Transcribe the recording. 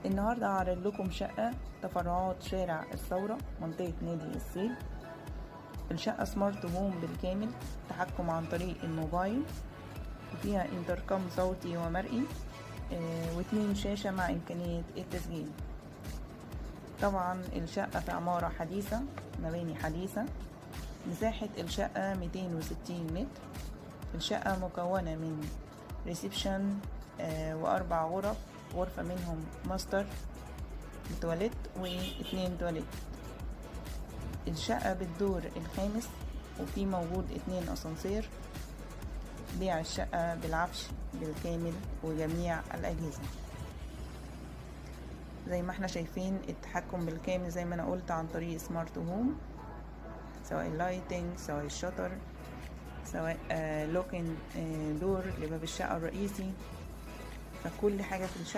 النهاردة هعرض لكم شقة تفرعات شارع الثورة منطقة نادي الصيد. الشقة سمارت هوم بالكامل، تحكم عن طريق الموبايل، وفيها انتركم صوتي ومرئي، و2 شاشة مع إمكانية التسجيل. طبعا الشقة في عمارة حديثة، مباني حديثة. مساحة الشقة 260 متر. الشقة مكونة من ريسبشن و4 غرف، غرفة منهم ماستر تواليت و2 تواليت. الشقة بالدور الخامس، وفي موجود 2 اسانسير. بيع الشقة بالعفش بالكامل وجميع الأجهزة. زي ما احنا شايفين التحكم بالكامل زي ما انا قلت عن طريق سمارت هوم، سواء اللايتنج، سواء الشطر، سواء لوكن دور لباب الشقة الرئيسي. فكل حاجة في الشقة